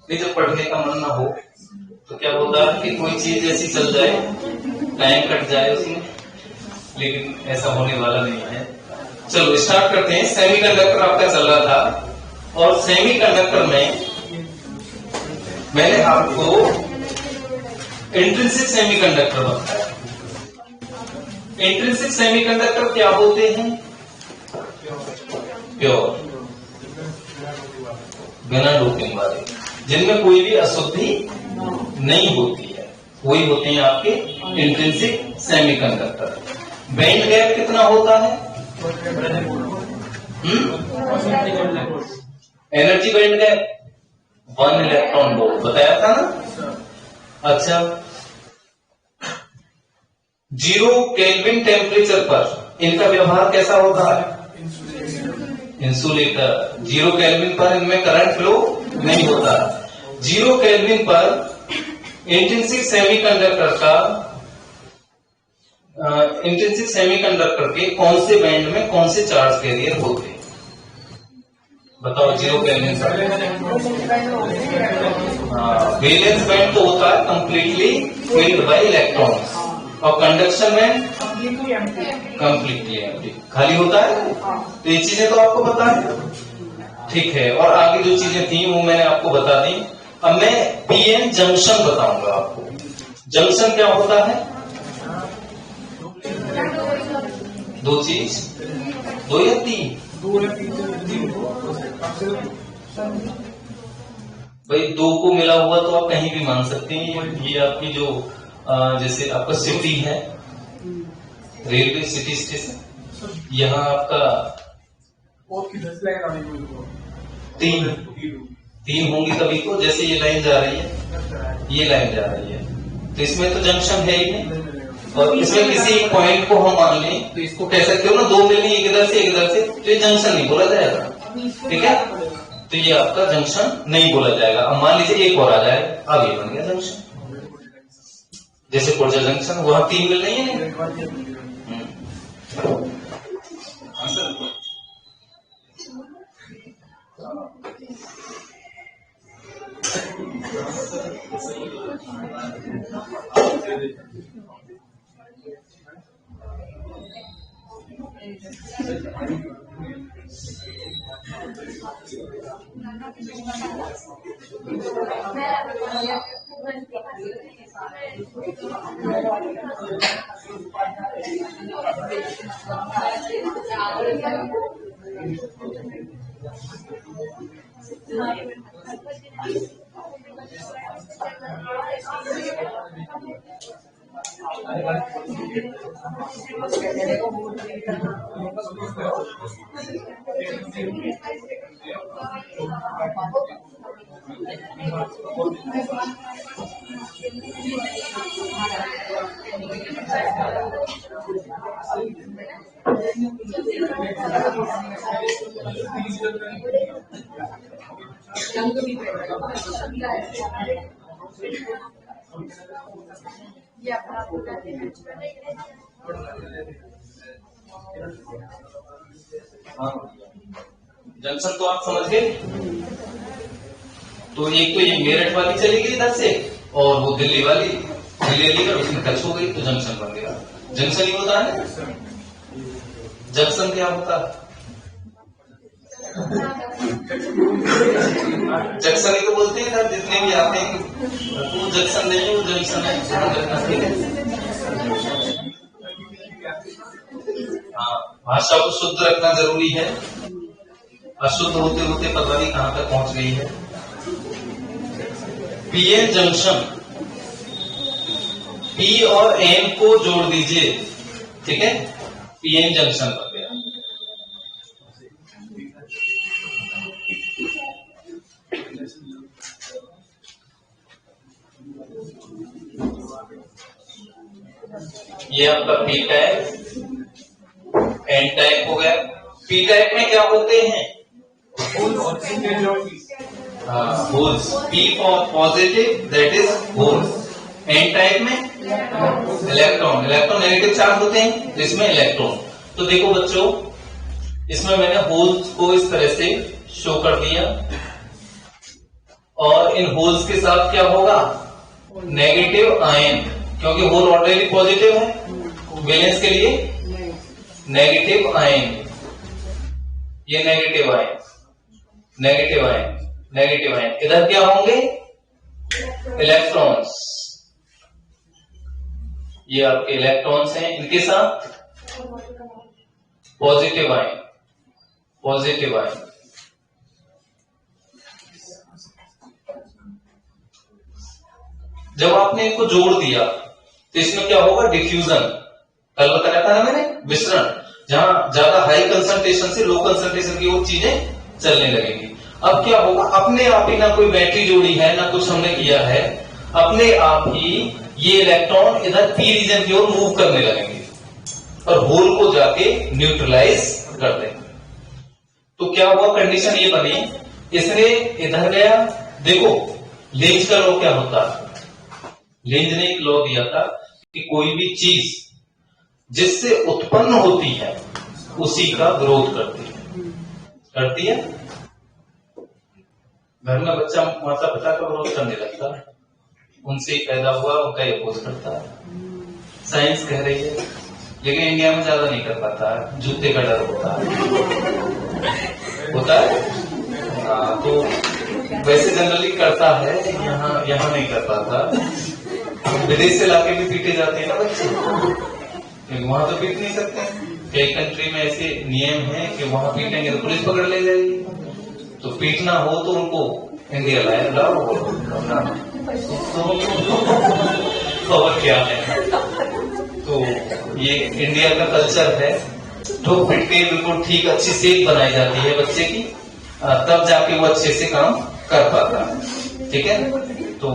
नहीं, जब पढ़ने का मन ना हो तो क्या होता है कि कोई चीज ऐसी चल जाए, टाइम कट जाए उसमें, लेकिन ऐसा होने वाला नहीं है। चलो स्टार्ट करते हैं। सेमीकंडक्टर आपका चल रहा था और सेमीकंडक्टर में मैंने आपको इंट्रिंसिक सेमीकंडक्टर बताया। इंट्रिंसिक सेमीकंडक्टर क्या होते हैं? प्योर, बिना डोपिंग वाले, जिनमें कोई भी अशुद्धि नहीं होती है, वही होते हैं आपके इंट्रिंसिक सेमीकंडक्टर। बैंड गैप कितना होता है? Energy band gap 1 electron volt बताया था ना। अच्छा, 0 केल्विन टेम्परेचर पर इनका व्यवहार कैसा होता है? इंसुलेटर। 0 केल्विन पर इनमें करंट फ्लो नहीं होता। 0 केल्विन पर इंट्रिंसिक सेमीकंडक्टर के कौन से बैंड में कौन से चार्ज कैरियर होते हैं? बताओ। 0 केल्विन पर वैलेंस बैंड तो होता है कंप्लीटली फिल्ड बाय इलेक्ट्रॉन्स, और कंडक्शन बैंड कंप्लीटली एम्प्टी, खाली होता है। तो ये चीजें तो आपको पता है, ठीक है। और आगे जो चीजें थी वो मैंने आपको बता दी। अब मैं पीएन जंक्शन बताऊंगा आपको। जंक्शन क्या होता है? दो चीज, 2 या 3? भाई 2 को मिला हुआ तो आप कहीं भी मान सकते हैं। ये आपकी जो जैसे आपका सिटी है, रेलवे सिटी स्टेशन, यहाँ आपका 3 होंगी तभी तो। जैसे ये लाइन जा रही है, ये लाइन जा रही है, तो इसमें तो जंक्शन है ही नहीं। और इसमें किसी पॉइंट को हम मान लें तो इसको कह सकते हो ना, 2 मिलनी एक इधर से एक इधर से, तो ये जंक्शन नहीं बोला जाएगा, ठीक है। तो ये आपका जंक्शन नहीं बोला जाएगा। अब मान लीजिए एक और आ जाए, अब ये बन गया जंक्शन। जैसे पुर्जा जंक्शन, वहां 3 मिल रही है नहीं। जंक्शन तो आप समझ गए। तो एक तो ये मेरठ वाली चली गई इधर से, और वो दिल्ली वाली, दिल्ली अलीगढ़, उसमें टच हो गई तो जंक्शन बन गया। जंक्शन ही होता है। जंक्शन क्या होता है? जंक्शन ही तो बोलते हैं ना, जितने भी आते हैं वो जंक्शन नहीं है, वो जंक्शन है। हाँ, भाषा को शुद्ध रखना जरूरी है। अशुद्ध होते होते पता नहीं कहां तक पहुंच गई है। पीएन जंक्शन, पी और एन को जोड़ दीजिए, ठीक है, पीएन जंक्शन बन गया। ये आपका पी टाइप, एन टाइप हो गया। पी टाइप में क्या होते हैं? Holes. P for positive, that is holes. N type में इलेक्ट्रॉन, इलेक्ट्रॉन नेगेटिव चार्ज होते हैं, इसमें इलेक्ट्रॉन। तो देखो बच्चों, इसमें मैंने होल्स को इस तरह से शो कर दिया। और इन होल्स के साथ क्या होगा, नेगेटिव आयन, क्योंकि होल ऑलरेडी पॉजिटिव है, वैलेंस के लिए नेगेटिव आयन, ये negative ion, negative ion, negative ion. इधर क्या होंगे, इलेक्ट्रॉन्स, ये आपके इलेक्ट्रॉन्स हैं, इनके साथ पॉजिटिव आयन, पॉजिटिव आयन। जब आपने इनको जोड़ दिया तो इसमें क्या होगा, डिफ्यूजन, कल बताया था ना मैंने, विसरण, जहां ज्यादा हाई कंसंट्रेशन से लो कंसंट्रेशन की वो चीजें चलने लगेंगी। अब क्या होगा, अपने आप ही, ना कोई बैटरी जोड़ी है ना कुछ हमने किया है, अपने आप ही ये इलेक्ट्रॉन इधर पी रीजन की ओर मूव करने लगेंगे और होल को जाके न्यूट्रलाइज कर देंगे। तो क्या हुआ, कंडीशन ये बनी, इसने इधर गया, देखो लेंज का लॉ क्या होता है, लेंज ने एक लॉ दिया था कि कोई भी चीज जिससे उत्पन्न होती है उसी का विरोध करती है, करती है। घर में बच्चा माता पिता का विरोध करने लगता है, उनसे पैदा हुआ उनका अपोज करता है। साइंस कह रही है, लेकिन इंडिया में ज्यादा नहीं कर पाता है, जूते का डर होता है। हाँ, तो वैसे जनरली करता है, यहाँ नहीं कर पाता। विदेश से लाके भी पीटे जाते हैं ना बच्चे, क्योंकि वहां तो पीट नहीं सकते। कई कंट्री में ऐसे नियम है कि वहां पीटेंगे तो पुलिस पकड़ ले जाएगी, तो पीटना हो तो उनको इंडिया लाओ। और क्या है, तो ये इंडिया का कल्चर है। तो पिट के बिल्कुल ठीक अच्छी सेफ बनाई जाती है बच्चे की, तब जाके वो अच्छे से काम कर पाता है, ठीक है। तो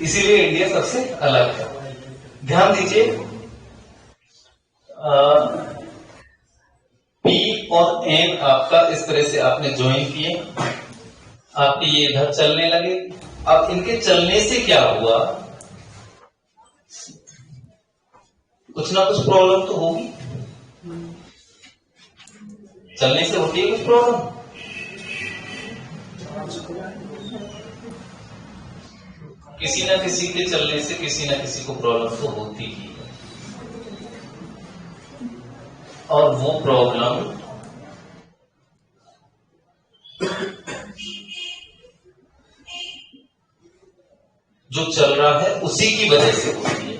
इसीलिए इंडिया सबसे अलग है। ध्यान दीजिए, पी और एन आपका इस तरह से आपने ज्वाइन किए, आपके ये इधर चलने लगे। अब इनके चलने से क्या हुआ, कुछ ना कुछ प्रॉब्लम तो होगी, चलने से होती है कुछ प्रॉब्लम। किसी ना किसी के चलने से किसी ना किसी को प्रॉब्लम तो होती ही है, और वो प्रॉब्लम जो चल रहा है उसी की वजह से होती है,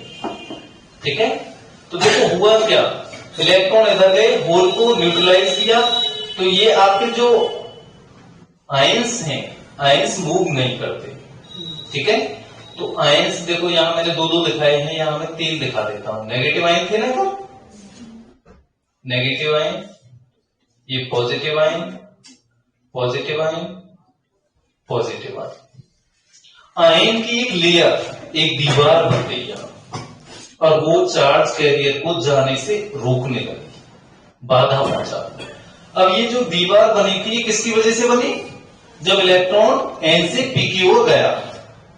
ठीक है। तो देखो हुआ क्या, इलेक्ट्रॉन इधर गए, होल को न्यूट्रलाइज किया, तो ये आपके जो आयंस हैं, आयंस मूव नहीं करते, ठीक है। तो आयंस देखो, यहां मैंने दो दिखाए हैं, यहां मैं 3 दिखा देता हूं। नेगेटिव आयन थे ना, तो नेगेटिव आयन, ये positive ion, positive ion, positive ion. Ion की एक लेयर, एक दीवार बन गई यहां, और वो चार्ज कैरियर को जाने से रोकने लगी, बाधा पहुंचा। अब ये जो दीवार बनी थी, किसकी वजह से बनी, जब इलेक्ट्रॉन एन से पी की ओर गया,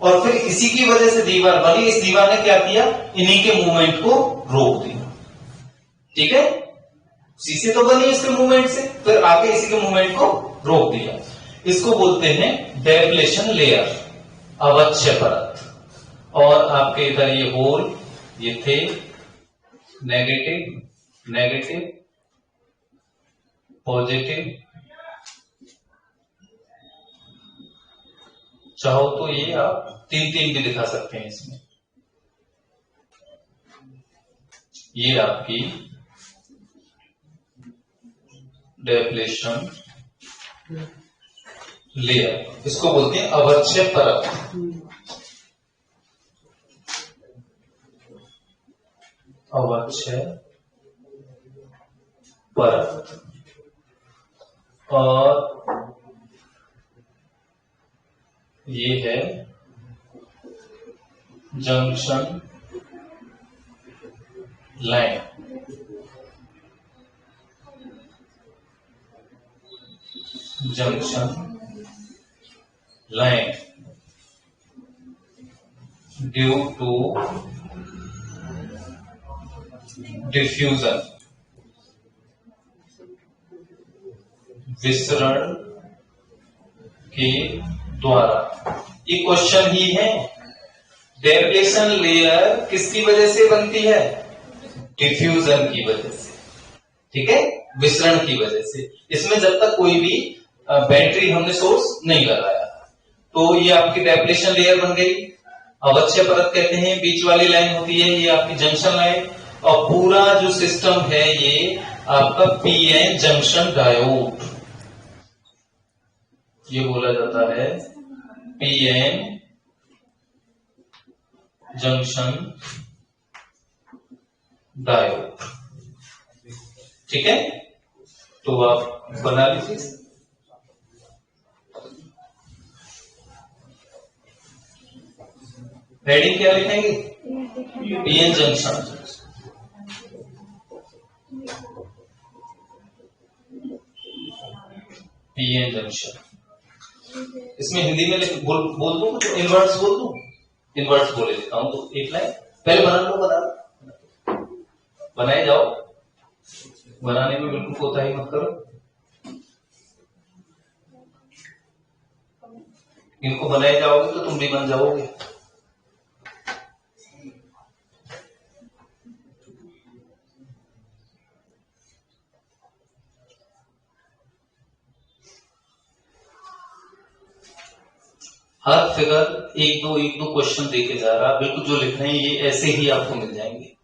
और फिर इसी की वजह से दीवार बनी। इस दीवार ने क्या किया, इन्हीं के मूवमेंट को रोक दिया, ठीक है। सी से तो बनी इसके मूवमेंट से, फिर आके इसी के मूवमेंट को रोक दिया। इसको बोलते हैं डेप्लेशन लेयर, अवच्छय परत। और आपके इधर ये होल, ये थे नेगेटिव, नेगेटिव, पॉजिटिव, चाहो तो ये आप 3-3 भी दिखा सकते हैं इसमें। ये आपकी डेप्लेशन लेयर, इसको बोलते हैं अवच्छय परत, अवच्छय परत। और ये है junction line, junction line due to diffusion, विसरण के द्वारा। ये क्वेश्चन ही है। डेप्लेशन लेयर किसकी वजह से बनती है? डिफ्यूजन की वजह से, ठीक है, विसरण की वजह से। इसमें जब तक कोई भी बैटरी हमने सोर्स नहीं लगाया, तो ये आपकी डेप्लेशन लेयर बन गई। अवच्छय परत कहते हैं, बीच वाली लाइन होती है ये आपकी जंक्शन लाइन, और पूरा जो सिस्टम है ये आपका पीएन जंक्शन डायोड, ये बोला जाता है पीएन जंक्शन डायोड, ठीक है। तो आप बना लीजिए। हेडिंग क्या लिखेंगे? PN junction. पीएन जंक्शन, इसमें हिंदी में बोल दूं, कुछ इनवर्ट्स बोल दूं? इनवर्ट्स बोले देता हूं, तो एक लाइन पहले बना लो, बनाए जाओ। बनाने में बिल्कुल कोताही मत करो। इनको बनाए जाओगे तो तुम भी बन जाओगे। हर फिगर एक दो क्वेश्चन देके जा रहा, बिल्कुल जो लिख रहे हैं ये ऐसे ही आपको मिल जाएंगे।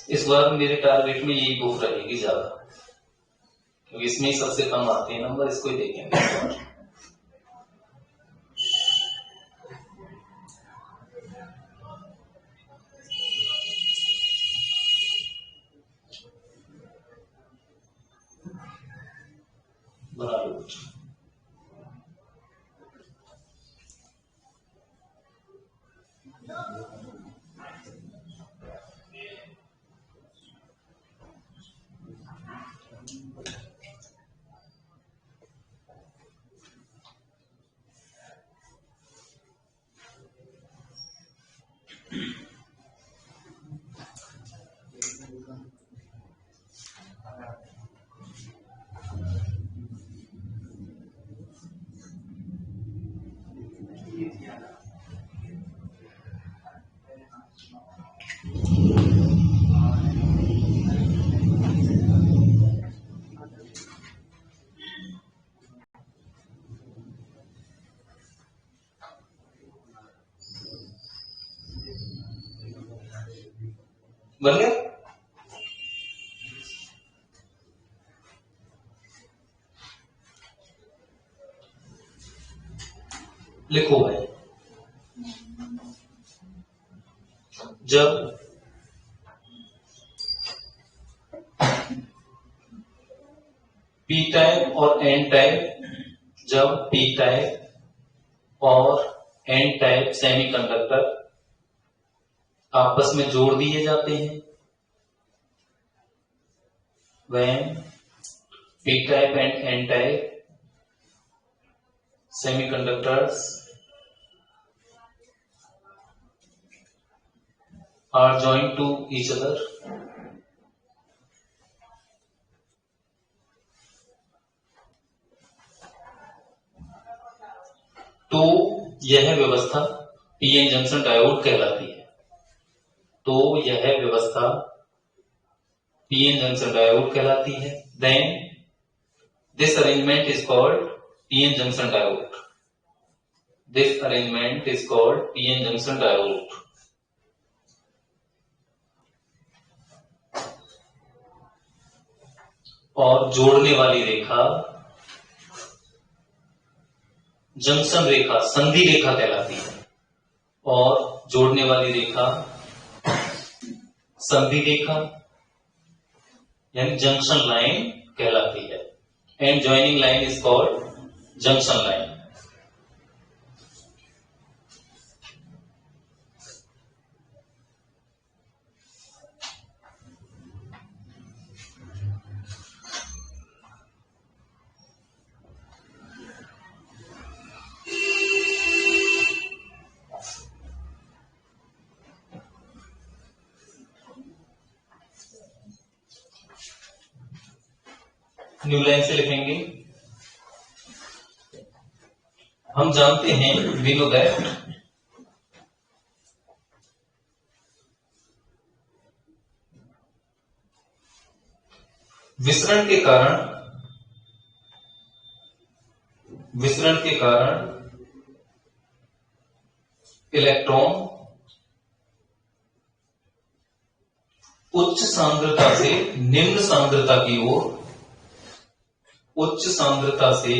इस बार मेरे टारगेट में यही बुक रहेगी ज्यादा, क्योंकि इसमें ही सबसे कम आते हैं नंबर, इसको ही देखेंगे। बना लो। बन गया? लिखो भाई। जब पी टाइप और एन टाइप, जब पी टाइप और एन टाइप सेमीकंडक्टर आपस में जोड़ दिए जाते हैं, when p type and n type semiconductors are joined to each other, तो यह व्यवस्था पीएन जंक्शन डायोड कहलाती है। तो यह व्यवस्था पीएन जंक्शन डायोड कहलाती है। Then this arrangement is called PN junction diode. This arrangement is called PN junction diode. और जोड़ने वाली रेखा जंक्शन रेखा, संधि रेखा कहलाती है, और जोड़ने वाली रेखा संधि रेखा यानी जंक्शन लाइन कहलाती है। And joining line is called junction line. New line से लिखेंगे। हम जानते हैं वी नो दैट विसरण के कारण इलेक्ट्रॉन उच्च सांद्रता से निम्न सांद्रता की ओर, उच्च सांद्रता से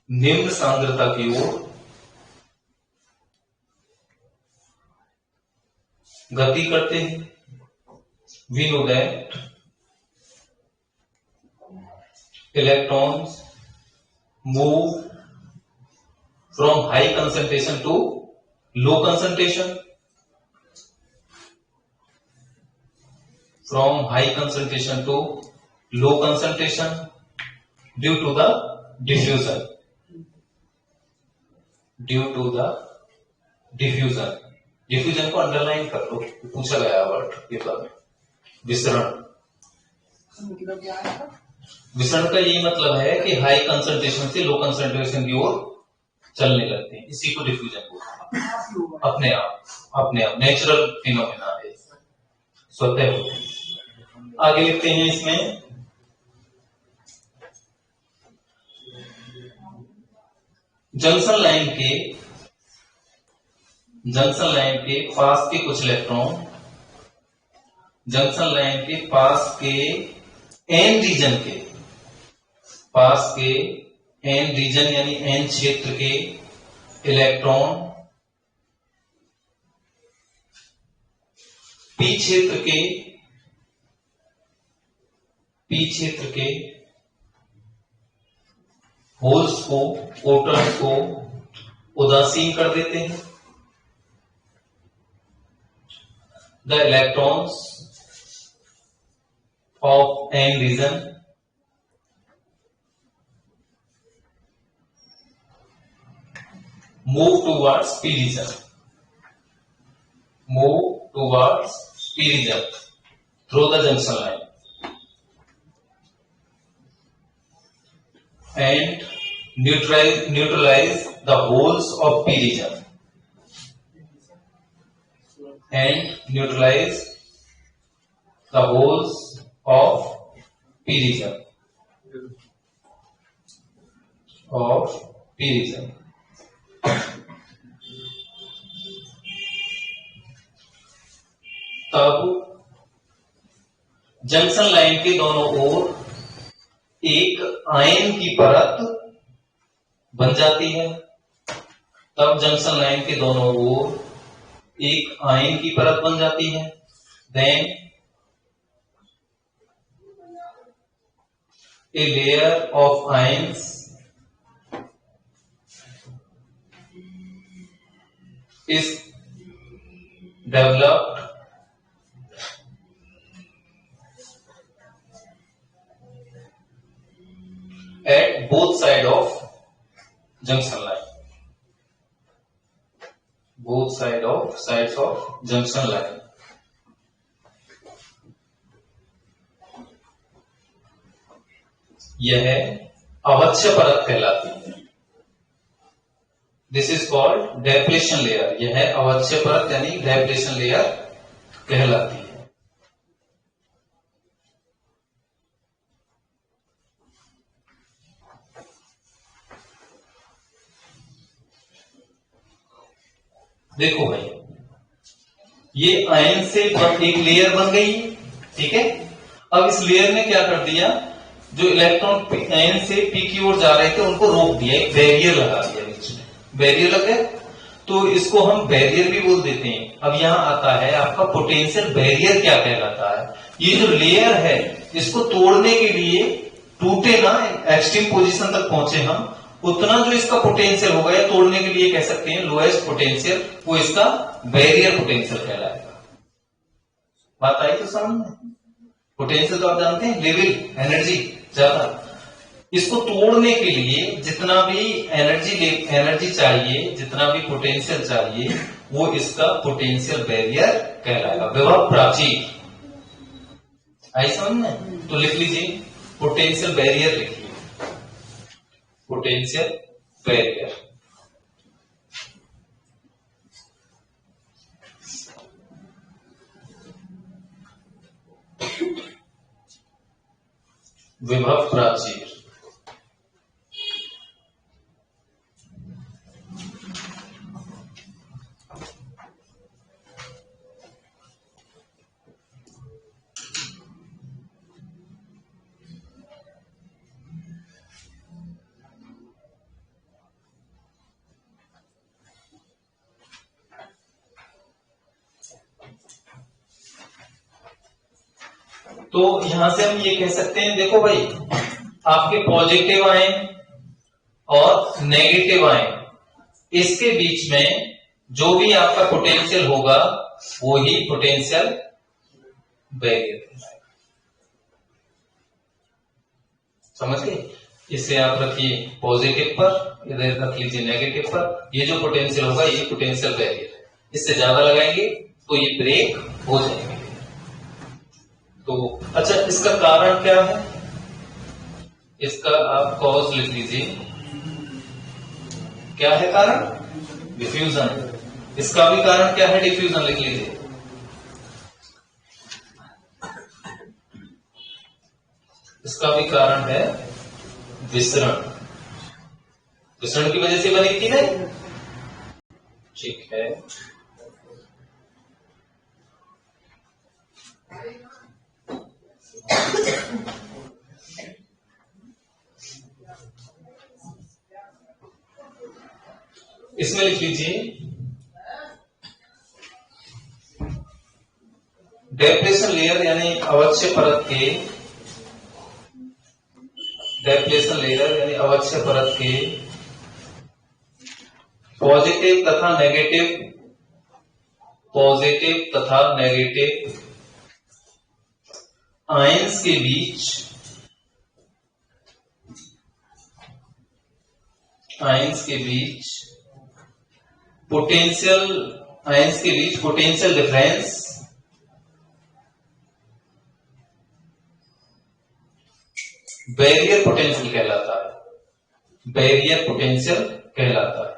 निम्न सांद्रता की ओर गति करते हैं। We know that electrons move from high concentration to low concentration, from high concentration to low concentration due to the diffusion. Due to the diffusion. Diffusion को अंडरलाइन कर लो, पूछा गया वर्ड पेपर में। विसरण, विसरण का यही मतलब है कि हाई कंसंट्रेशन से लो कंसंट्रेशन की ओर चलने लगते हैं, इसी को डिफ्यूजन बोलते हैं। अपने आप नेचुरल फिनोमेना है, स्वतः होते हैं। आगे लिखते हैं इसमें जंक्शन लाइन के पास के कुछ इलेक्ट्रॉन, जंक्शन लाइन के पास के एन रीजन के, पास के एन रीजन यानी एन क्षेत्र के इलेक्ट्रॉन पी क्षेत्र के होल्स को, एटम्स को उदासीन कर देते हैं। The electrons of N region move towards P region, move towards P region through the junction line and neutralize the holes of P region, and neutralize the holes of P region, of P region. तब junction line के दोनों ओर एक ion की परत बन जाती है। तब जंक्शन लाइन के दोनों ओर एक आयन की परत बन जाती है। Then a layer of ions is developed at both sides of junction line, both sides of junction line. यह अवच्छय परत कहलाती है। This is called depletion layer. यह अवच्छय परत यानी डेप्लेशन लेयर कहलाती है। देखो भाई, ये आयन से एक लेयर बन गई, ठीक है। अब इस लेयर ने क्या कर दिया, जो इलेक्ट्रॉन आयन से पी की ओर जा रहे थे उनको रोक दिया, एक बैरियर लगा दिया बीच में। बैरियर लग गया तो इसको हम बैरियर भी बोल देते हैं। अब यहां आता है आपका पोटेंशियल बैरियर क्या कहलाता है। ये जो लेयर है इसको तोड़ने के लिए, टूटे ना, एक्सट्रीम पोजीशन तक पहुंचे हम, उतना जो इसका पोटेंशियल होगा या तोड़ने के लिए कह सकते हैं लोएस्ट पोटेंशियल, वो इसका बैरियर पोटेंशियल कहलाएगा। बात आई तो समझ में। पोटेंशियल तो आप जानते हैं, लेवल, एनर्जी ज्यादा। इसको तोड़ने के लिए जितना भी एनर्जी चाहिए, जितना भी पोटेंशियल चाहिए, वो इसका पोटेंशियल बैरियर कहलाएगा। विभव प्राचीर आई समझ में। तो लिख लीजिए पोटेंशियल बैरियर लिखिए, पोटेंशियल बैरियर। विभव प्राचीर, तो यहां से हम ये कह सकते हैं, देखो भाई आपके पॉजिटिव आयन और नेगेटिव आयन, इसके बीच में जो भी आपका पोटेंशियल होगा वो ही पोटेंशियल बैरियर, समझ गए। इसे आप रखिए पॉजिटिव पर, इधर रख लीजिए नेगेटिव पर। ये जो पोटेंशियल होगा ये पोटेंशियल बैरियर है। इससे ज्यादा लगाएंगे तो ये ब्रेक हो जाएंगे। तो अच्छा, इसका कारण क्या है? इसका आप कॉज लिख लीजिए। क्या है कारण? डिफ्यूजन। इसका भी कारण क्या है? डिफ्यूजन लिख लीजिए। इसका भी कारण है विसरण। विसरण की वजह से बनी थी ना, ठीक है। इसमें लिख लीजिए डेप्लेशन लेयर यानी अवक्षय परत के, डेप्लेशन लेयर यानी अवक्षय परत के पॉजिटिव तथा नेगेटिव आयंस के बीच पोटेंशियल डिफरेंस बैरियर पोटेंशियल कहलाता है। बैरियर पोटेंशियल कहलाता है।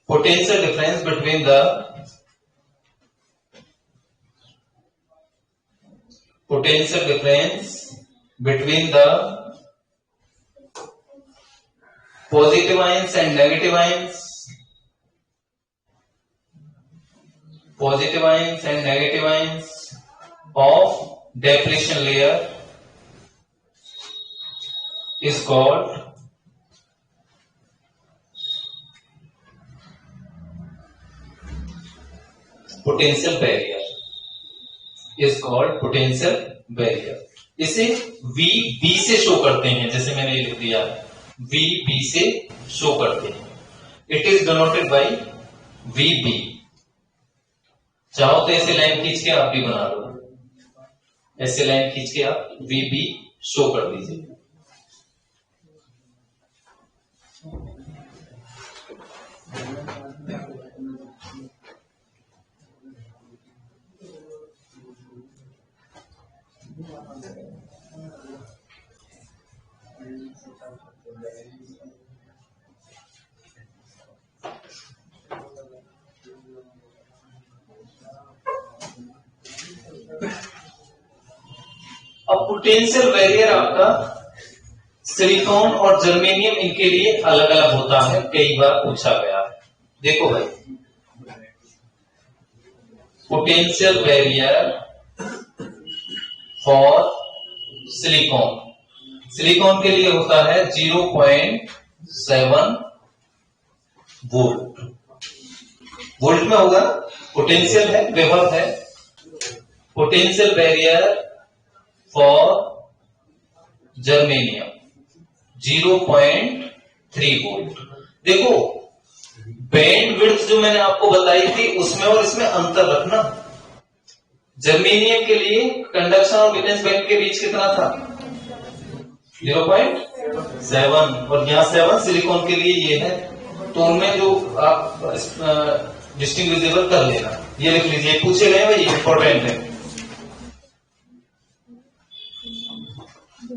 Potential difference between the positive ions and negative ions, of depletion layer is called potential barrier. इसे VB से शो करते हैं, जैसे मैंने लिख दिया VB से शो करते हैं। It is denoted by VB। चाहो तो ऐसे लाइन खींच के आप भी बना लो, ऐसे लाइन खींच के आप VB शो कर दीजिए। अब पोटेंशियल बैरियर आपका सिलिकॉन और जर्मेनियम, इनके लिए अलग अलग होता है, कई बार पूछा गया है। देखो भाई, पोटेंशियल बैरियर फॉर सिलिकॉन के लिए होता है 0.7 वोल्ट में होगा। पोटेंशियल है, विभव है। Potential barrier for germanium 0.3 volt. देखो बैंड विड्थ जो मैंने आपको बताई थी उसमें और इसमें अंतर रखना। जर्मेनियम के लिए कंडक्शन और वैलेंस बैंड के बीच कितना था? 0.7, और यहां 7 सिलिकॉन के लिए ये है। तो उनमें जो आप डिस्टिंग्विजेबल कर लेना, ये लिख लीजिए। पूछे गए भाई, इंपॉर्टेंट है। अब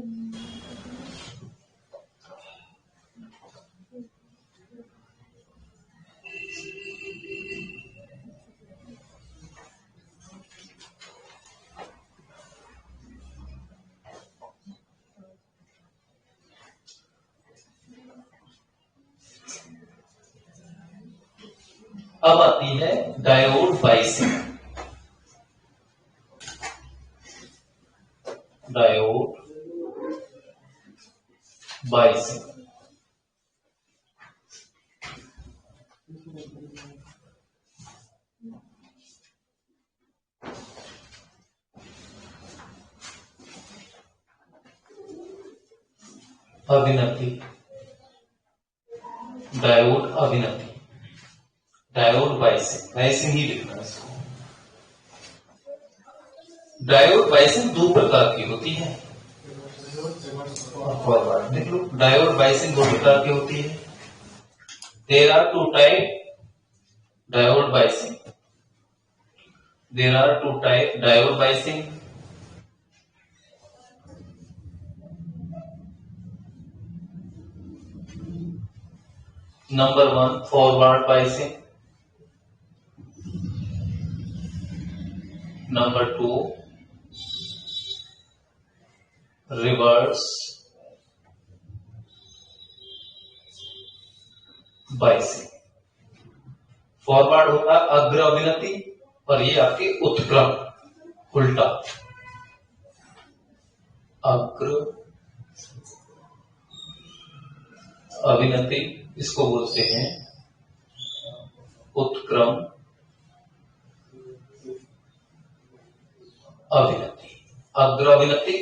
आती है डायोड बाइसिंग। डायोड बाइसिंग अभिनति, डायोड अभिनति, डायोड बाइसिंग, बाइसिंग ही लिखना है इसको। डायोड बाइसिंग दो प्रकार की होती है, फॉरवर्ड देख लो। डायोड बाइसिंग दो प्रकार की होती है। There are two type diode biasing, there are two type diode biasing. Number 1 forward biasing, number 2 reverse biasing. Forward होता है अग्र अभिनति और ये आपके उत्क्रम उल्टा। अग्र अभिनति इसको बोलते हैं उत्क्रम अभिनति। अग्र अभिनति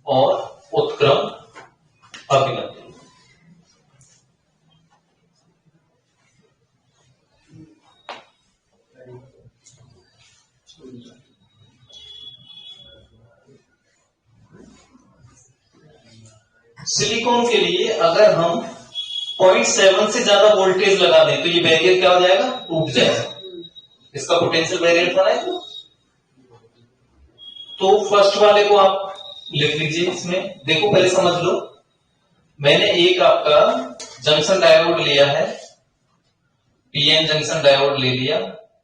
और उत्क्रम अभिनति। सिलिकॉन के लिए अगर हम 0.7 से ज्यादा वोल्टेज लगा दें तो ये बैरियर क्या हो जाएगा, टूट जाएगा। इसका पोटेंशियल बैरियर था ना। तो फर्स्ट वाले को आप लिख लीजिए। इसमें देखो पहले समझ लो, मैंने एक आपका जंक्शन डायोड लिया है, पीएन जंक्शन डायोड ले लिया।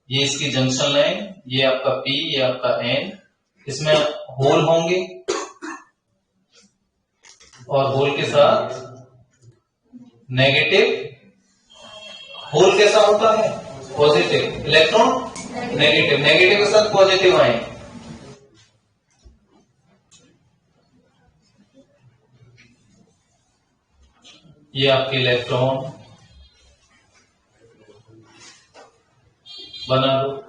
ये इसकी जंक्शन लाइन, ये आपका पी, ये आपका एन। इसमें होल होंगे और होल के साथ नेगेटिव। होल कैसा होता है, पॉजिटिव। इलेक्ट्रॉन नेगेटिव, नेगेटिव के साथ पॉजिटिव आए। ये आपके इलेक्ट्रॉन बना लो।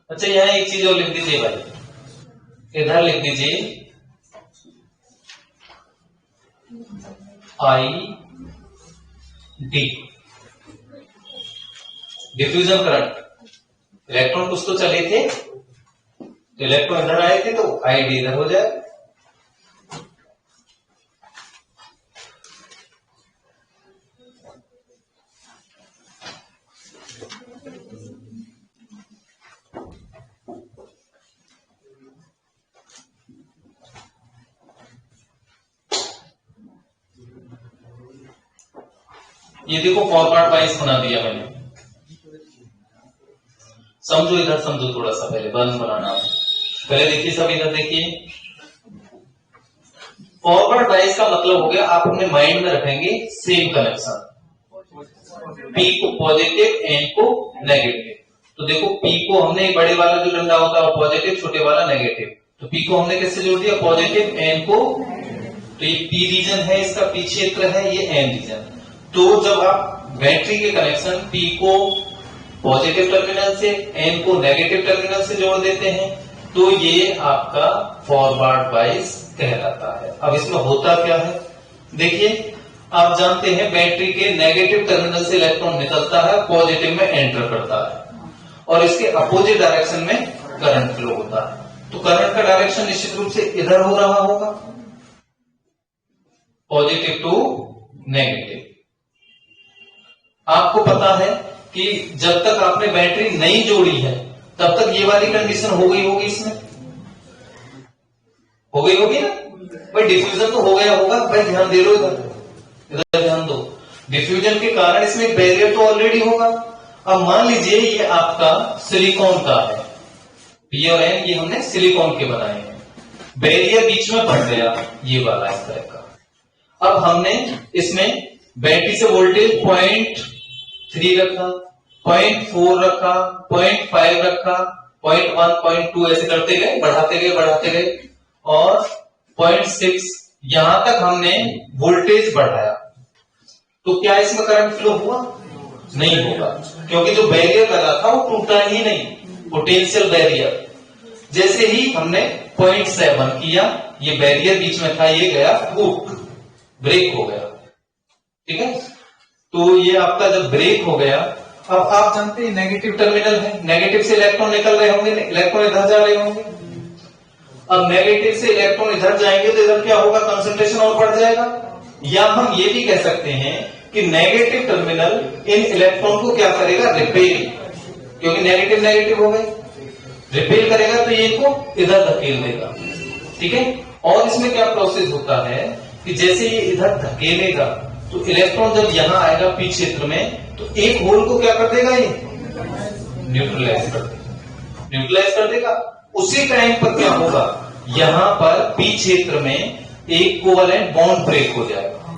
अच्छा, यहां एक चीज और लिख दीजिए भाई, इधर लिख दीजिए I D, diffusion current. Electron कुछ तो चले थे, तो इलेक्ट्रॉन इधर आए थे, तो आई डी इधर हो जाए। ये देखो फॉरवर्ड बाइस बना दिया मैंने। समझो इधर, समझो थोड़ा सा, पहले बंद बनाना। पहले देखिए सब इधर देखिए। फॉरवर्ड बाइस का मतलब हो गया, आप अपने माइंड में रखेंगे सेम कनेक्शन, पी को पॉजिटिव, एन को नेगेटिव। तो देखो पी को हमने बड़े वाला जो डंडा होता है वो पॉजिटिव, छोटे वाला नेगेटिव। तो पी को हमने कैसे जोड़ दिया, पॉजिटिव, एन को। तो ये पी रीजन है, इसका पी क्षेत्र है, ये एन रीजन। तो जब आप बैटरी के कनेक्शन पी को पॉजिटिव टर्मिनल से, एन को नेगेटिव टर्मिनल से जोड़ देते हैं, तो ये आपका फॉरवर्ड बाइस कहलाता है। अब इसमें होता क्या है, देखिए आप जानते हैं बैटरी के नेगेटिव टर्मिनल से इलेक्ट्रॉन निकलता है, पॉजिटिव में एंटर करता है। और इसके अपोजिट डायरेक्शन में करंट फ्लो होता है। तो करंट का डायरेक्शन निश्चित रूप से इधर हो रहा होगा, पॉजिटिव टू नेगेटिव। आपको पता है कि जब तक आपने बैटरी नहीं जोड़ी है तब तक ये वाली कंडीशन हो गई होगी, इसमें हो गई होगी ना भाई। डिफ्यूजन तो हो गया होगा भाई, ध्यान दे लो इधर, इधर ध्यान दो। डिफ्यूजन के कारण इसमें एक बैरियर तो ऑलरेडी होगा। अब मान लीजिए ये आपका सिलिकॉन का है, पी और एन ये हमने सिलिकॉन के बनाए हैं, बैरियर बीच में बढ़ गया ये वाला इस तरह का। अब हमने इसमें बैटरी से वोल्टेज 0.3 रखा, 0.4 रखा, 0.5 रखा, 0.1, 0.2 ऐसे करते गए, बढ़ाते गए और 0.6 यहां तक हमने वोल्टेज बढ़ाया। तो क्या इसमें करंट फ्लो हुआ? नहीं होगा, क्योंकि जो बैरियर लगा था वो टूटा ही नहीं, पोटेंशियल बैरियर। जैसे ही हमने 0.7 किया, ये बैरियर बीच में था, ये गया टूट, ब्रेक हो गया। ठीक है, तो ये आपका जब ब्रेक हो गया, अब आप जानते हैं नेगेटिव टर्मिनल है, नेगेटिव से इलेक्ट्रॉन निकल रहे होंगे, इलेक्ट्रॉन इधर जा रहे होंगे। अब नेगेटिव से इलेक्ट्रॉन इधर जाएंगे तो इधर क्या होगा? कंसंट्रेशन और बढ़ जाएगा। या हम ये भी कह सकते हैं कि नेगेटिव टर्मिनल इन इलेक्ट्रॉन को क्या करेगा? रिपेल, क्योंकि नेगेटिव नेगेटिव हो गए, रिपेल करेगा तो ये इनको इधर धकेल देगा। ठीक है, और इसमें क्या प्रोसेस होता है कि जैसे ये इधर धकेलेगा तो इलेक्ट्रॉन जब यहां आएगा पी क्षेत्र में, तो एक होल को क्या कर देगा? ये न्यूट्रलाइज कर देगा, न्यूट्रलाइज कर देगा। उसी टाइम पर क्या होगा? यहां पर पी क्षेत्र में एक कोवैलेंट बॉन्ड ब्रेक हो जाएगा।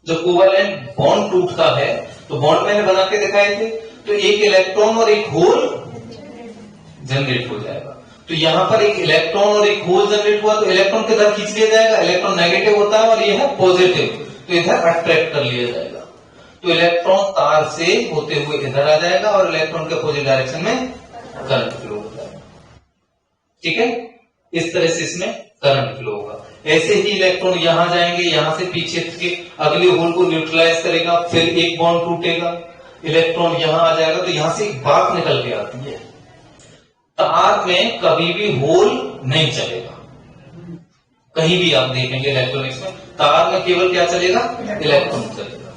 जब कोवैलेंट बॉन्ड टूटता है तो बॉन्ड मैंने बना के दिखाए थे, तो एक इलेक्ट्रॉन और एक होल जनरेट हो जाएगा। तो यहां पर एक इलेक्ट्रॉन और एक होल जनरेट हुआ, तो इलेक्ट्रॉन किधर खींच लिया जाएगा? इलेक्ट्रॉन नेगेटिव होता है और ये है पॉजिटिव, तो इधर अट्रैक्ट कर लिया जाएगा। तो इलेक्ट्रॉन तार से होते हुए इधर आ जाएगा और इलेक्ट्रॉन के अपोजिट डायरेक्शन में करंट फ्लो हो जाएगा। ठीक है, इस तरह से इसमें करंट फ्लो होगा। ऐसे ही इलेक्ट्रॉन यहां जाएंगे, यहां से पीछे के अगले होल को न्यूट्रलाइज करेगा, फिर एक बॉन्ड टूटेगा, इलेक्ट्रॉन यहां आ जाएगा, तो यहां से एक बात निकल के आती है। तार में कभी भी होल नहीं चलेगा, कहीं भी आप देखेंगे इलेक्ट्रॉनिक्स में, तार में केवल क्या चलेगा? इलेक्ट्रॉन चलेगा।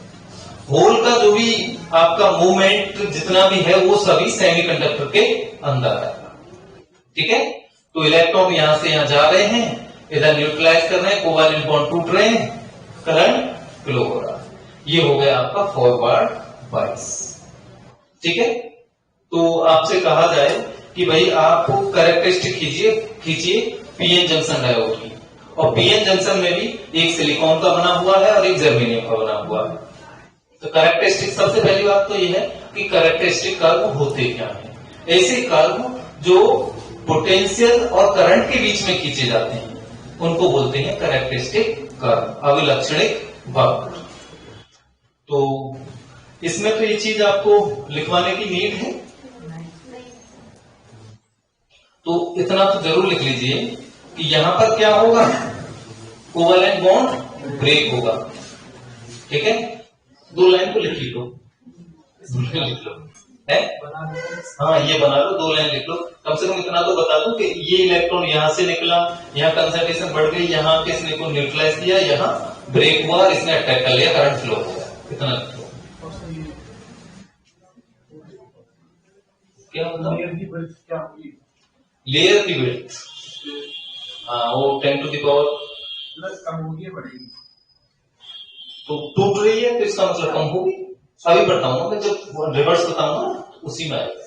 होल का जो भी आपका मूवमेंट जितना भी है वो सभी सेमीकंडक्टर के अंदर है। ठीक है, तो इलेक्ट्रॉन यहां से यहां जा रहे हैं, इधर न्यूट्रलाइज कर रहे हैं, कोवैलेंट बॉन्ड टूट रहे हैं, करंट फ्लो हो रहा है। ये हो गया आपका फॉरवर्ड बायस। ठीक है, तो आपसे कहा जाए कि भाई आप कैरेक्टरिस्टिक खींचिए पीएन जंक्शन डायोड की, और पीएन जंक्शन में भी एक सिलिकॉन का बना हुआ है और एक जर्मेनियम का बना हुआ है। तो कैरेक्टरिस्टिक, सबसे पहली बात तो यह है कि कैरेक्टरिस्टिक कर्व होते क्या है। ऐसे कर्व जो पोटेंशियल और करंट के बीच में खींचे जाते हैं उनको बोलते हैं कैरेक्टरिस्टिक कर्व, अभिलक्षणिक वक्र। तो इसमें तो ये चीज आपको लिखवाने की नीड है, तो इतना तो जरूर लिख लीजिए कि यहां पर क्या होगा? कोवैलेंट बॉन्ड ब्रेक होगा। ठीक है, 2 लाइन को लिख लो, लिख लो है, हाँ ये बना लो, 2 लाइन लिख लो। कम से कम इतना तो बता दो कि ये इलेक्ट्रॉन यहां से निकला, यहाँ कंसंट्रेशन बढ़ गई, यहाँ किसने को न्यूट्रलाइज किया, यहाँ ब्रेक हुआ, इसने अटैक कर लिया, करंट फ्लो हो गया। इतना लिख लो। क्या होता है? लेयर की विड्थ, हाँ वो 10 टू द पावर कम होगी, बढ़ेगी, तो टूट रही है तो इसका मतलब कम होगी। अभी बताऊंगा मैं, जब रिवर्स बताऊंगा उसी में आएगा।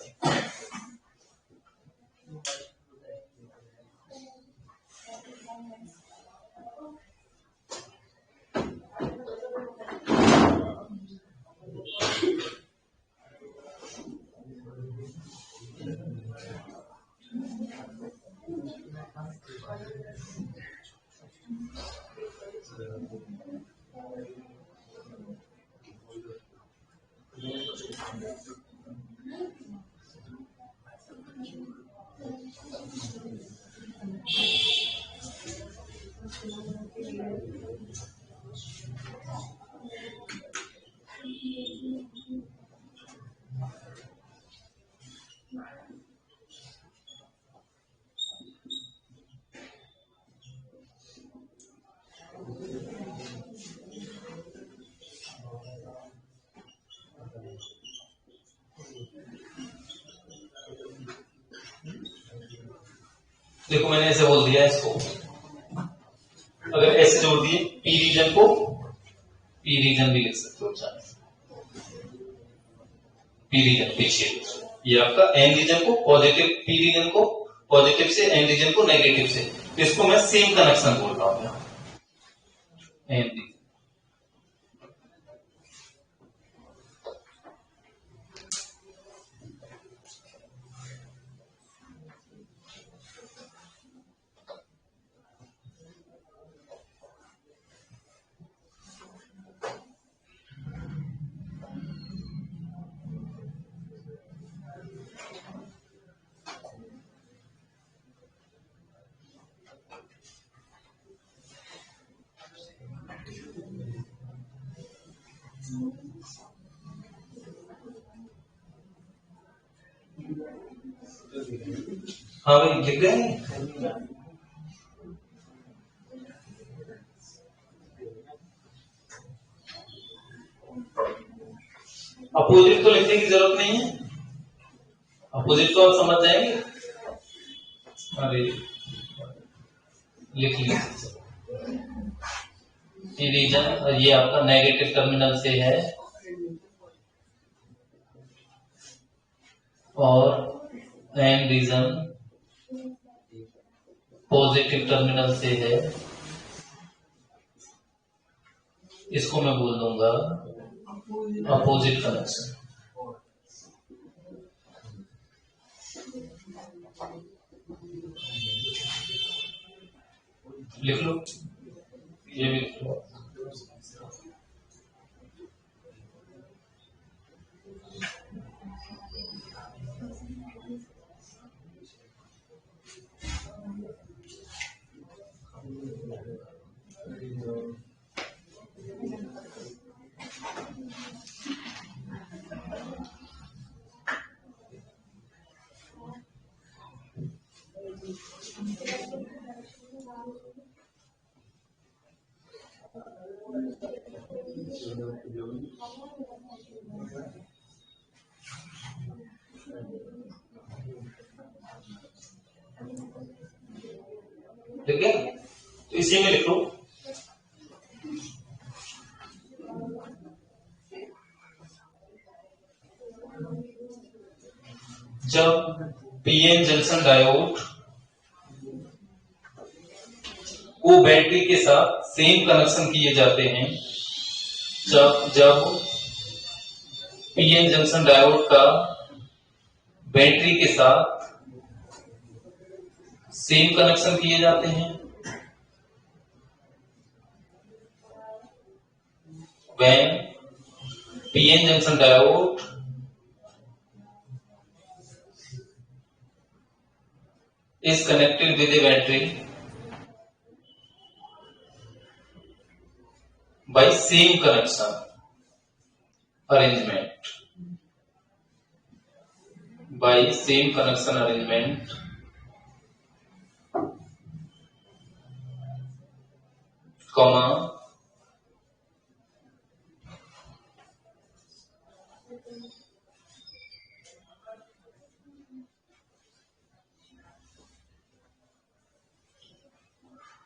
देखो मैंने ऐसे बोल दिया इसको, अगर ऐसे जोड़ दिए पी रीजन को, पी रीजन भी लिख सकते हो चाहे, पी रीजन पीछे, ये आपका एन रीजन को पॉजिटिव, पी रीजन को पॉजिटिव से, एन रीजन को नेगेटिव से, इसको मैं सेम कनेक्शन बोल रहा हूं एन रीजन। हाँ भाई लिख गए, अपोजिट तो लिखने की जरूरत नहीं है, अपोजिट तो आप समझ जाएंगे। अरे लिख लिया, रीजन ये आपका नेगेटिव टर्मिनल से है और एन रीजन पॉजिटिव टर्मिनल से है, इसको मैं बोल दूंगा अपोजिट कनेक्शन। लिख लो, ये भी लिख लो। ठीक है, तो इसी में लिखो, जब पीएन जंक्शन डायोड को बैटरी के साथ सेम कनेक्शन किए जाते हैं, जब पीएन जंक्शन डायोड का बैटरी के साथ सेम कनेक्शन किए जाते हैं, when PN junction diode is connected with a battery by same connection arrangement, by same connection arrangement comma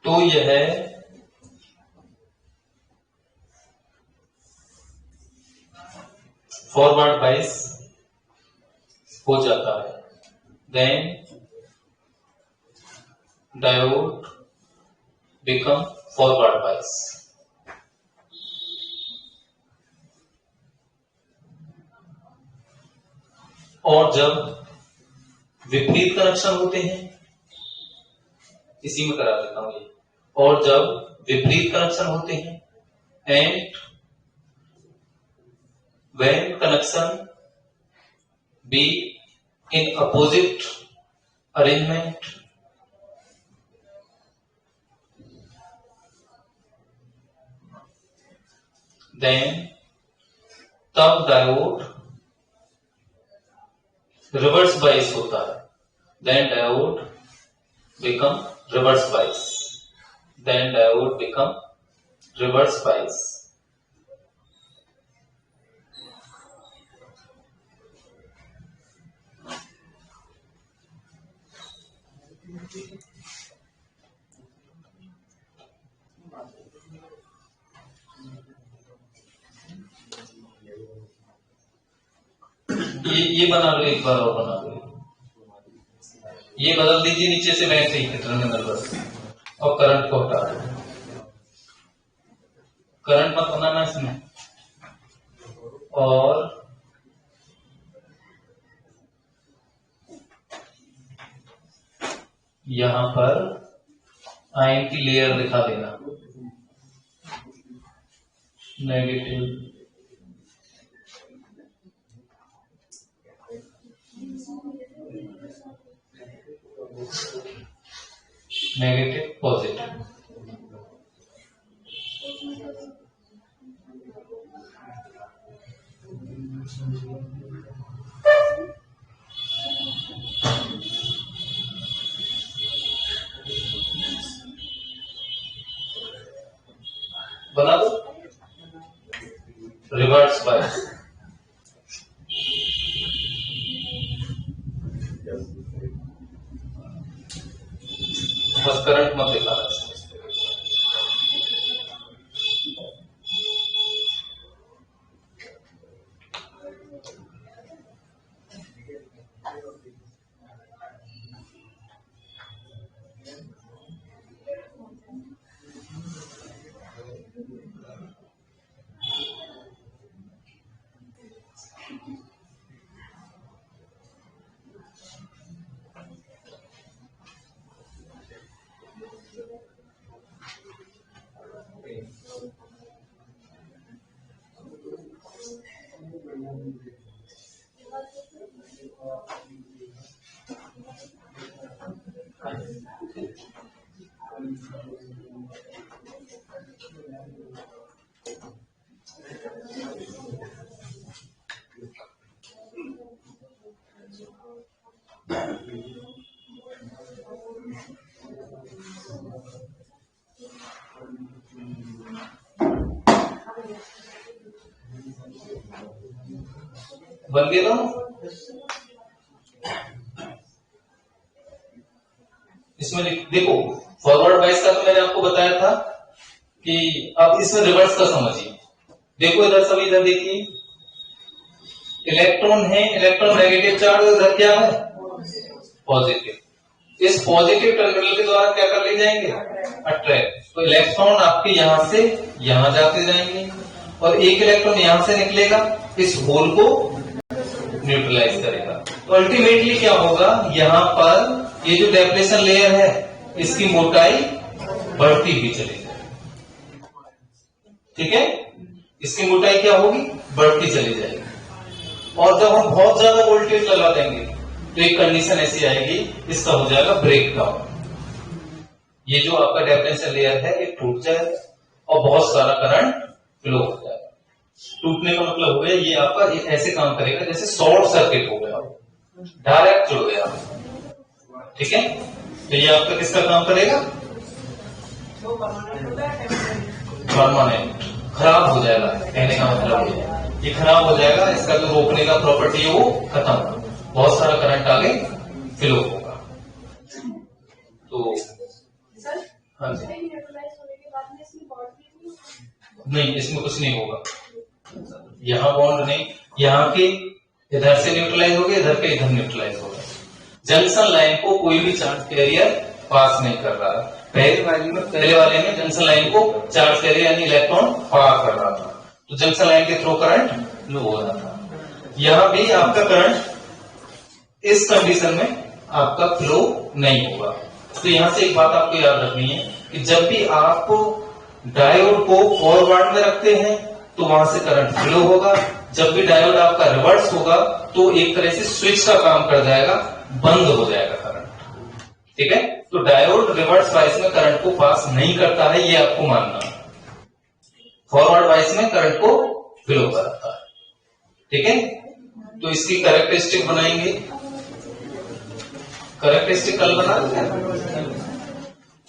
तो यह फॉरवर्ड बाइस हो जाता है, देन डायोड बिकम फॉरवर्ड बाइस। और जब विपरीत कनेक्शन होते हैं, इसी में करा देता हूं ये, और जब विपरीत कनेक्शन होते हैं, and when connection be in opposite arrangement, then तब डायोड रिवर्स बाइस होता है, then diode become reverse bias, then diode become reverse bias। ये बना लो, एक बार और बना लो, ये बदल दीजिए नीचे से बैटरी के टर्मिनल बस, और करंट को हटा दो। करंट मत बनाना इसमें, और यहां पर आयन की लेयर दिखा देना, नेगेटिव, नेगेटिव, पॉजिटिव। बना दो रिवर्स बायस। बस करंट मत दिखा रहा है। बन गया ना? इसमें देखो फॉरवर्ड बायस का तो मैंने आपको बताया था कि अब इसमें रिवर्स का समझिए। देखो इधर सभी, इधर देखिए इलेक्ट्रॉन है, इलेक्ट्रॉन नेगेटिव चार्ज, इधर क्या है पॉजिटिव। इस पॉजिटिव टर्मिनल के द्वारा क्या कर ले जाएंगे, अट्रैक्ट। तो इलेक्ट्रॉन आपके यहां से यहां जाते जाएंगे और एक इलेक्ट्रॉन यहां से निकलेगा, इस होल को न्यूट्रलाइज करेगा। तो अल्टीमेटली क्या होगा, यहां पर ये जो डेप्रेशन लेयर है इसकी मोटाई बढ़ती हुई चली जाएगी। ठीक है, इसकी मोटाई क्या होगी, बढ़ती चली जाएगी। और जब हम बहुत ज्यादा वोल्टेज लगा देंगे तो एक कंडीशन ऐसी आएगी, इसका हो जाएगा ब्रेक डाउन। ये जो आपका डेप्रेशन लेयर है ये टूट जाएगा और बहुत सारा करंट फ्लो हो जाएगा। टूटने का मतलब हो गया ये आपका ऐसे काम करेगा जैसे शॉर्ट सर्किट हो गया, डायरेक्ट जुड़ गया। ठीक है, तो ये आपका किसका काम करेगा, परमानेंट खराब हो जाएगा। कहने का मतलब ये खराब हो जाएगा, इसका जो रोकने का प्रॉपर्टी है वो खत्म, बहुत सारा करंट आगे फ्लो होगा। तो हाँ जी, नहीं इसमें कुछ नहीं होगा, यहाँ बॉन्ड नहीं, यहाँ के इधर से न्यूट्रलाइज हो गया, इधर के इधर न्यूट्रलाइज हो गया। जंक्शन लाइन को कोई भी चार्ज कैरियर पास नहीं कर रहा। पहले वाले में जंक्शन लाइन को चार्ज कैरियर यानी इलेक्ट्रॉन पार कर रहा था, तो जंक्शन लाइन के थ्रू करंट फ्लो हो रहा था। यहां भी आपका करंट इस कंडीशन में आपका फ्लो नहीं होगा। तो यहां से एक बात आपको याद रखनी है कि जब भी आप डायोड को फॉरवर्ड में रखते हैं तो वहां से करंट फ्लो होगा, जब भी डायोड आपका रिवर्स होगा तो एक तरह से स्विच का काम कर जाएगा, बंद हो जाएगा करंट। ठीक है, तो डायोड रिवर्स बायस में करंट को पास नहीं करता है, ये आपको मानना है। फॉरवर्ड बायस में करंट को फ्लो कराता है। ठीक है, तो इसकी कैरेक्टरिस्टिक बनाएंगे। कैरेक्टरिस्टिक कल बना देते हैं,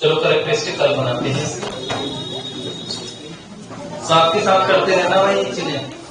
चलो कैरेक्टरिस्टिक कल बनाते हैं, साथ के साथ करते रहना भाई चीजें।